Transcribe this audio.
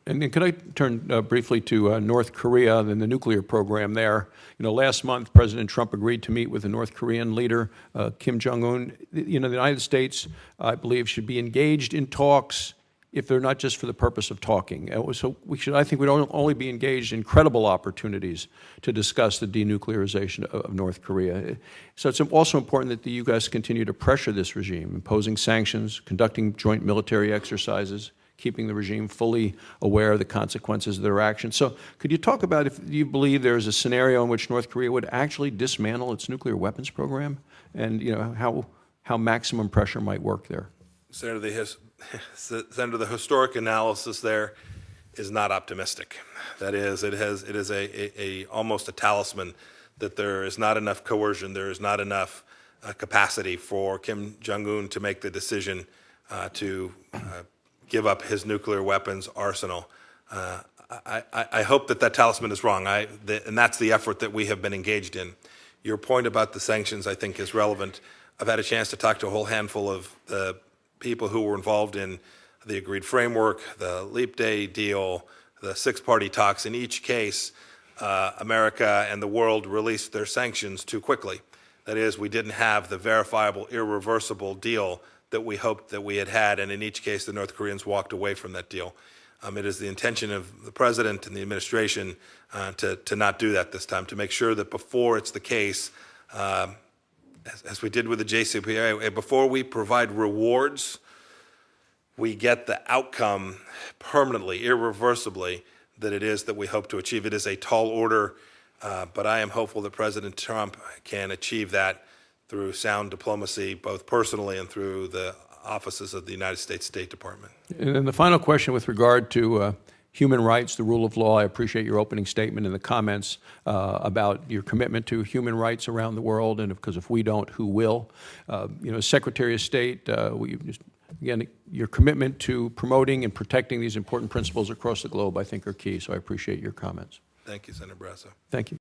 And then could I turn briefly to North Korea and the nuclear program there? Last month, President Trump agreed to meet with the North Korean leader, Kim Jong-un. The United States, I believe, should be engaged in talks if they're not just for the purpose of talking. So I think we'd only be engaged in credible opportunities to discuss the denuclearization of North Korea. So it's also important that the U.S. continue to pressure this regime, imposing sanctions, conducting joint military exercises, keeping the regime fully aware of the consequences of their actions. So could you talk about if you believe there's a scenario in which North Korea would actually dismantle its nuclear weapons program, and how maximum pressure might work there? Senator, the historic analysis there is not optimistic. That is, it is almost a talisman that there is not enough coercion, there is not enough capacity for Kim Jong-un to make the decision to give up his nuclear weapons arsenal. I hope that talisman is wrong, and that's the effort that we have been engaged in. Your point about the sanctions, I think, is relevant. I've had a chance to talk to a whole handful of the people who were involved in the agreed framework, the Leap Day deal, the six-party talks. In each case, America and the world released their sanctions too quickly. That is, we didn't have the verifiable, irreversible deal that we hoped that we had, and in each case, the North Koreans walked away from that deal. It is the intention of the president and the administration to not do that this time, to make sure that before it's the case, as we did with the JCPOA, before we provide rewards, we get the outcome permanently, irreversibly, that it is that we hope to achieve. It is a tall order, but I am hopeful that President Trump can achieve that through sound diplomacy, both personally and through the offices of the United States State Department. And then the final question with regard to human rights, the rule of law. I appreciate your opening statement and the comments about your commitment to human rights around the world, and because if we don't, who will? Secretary of State, again, your commitment to promoting and protecting these important principles across the globe, I think, are key. So I appreciate your comments. Thank you, Senator Barrasso. Thank you.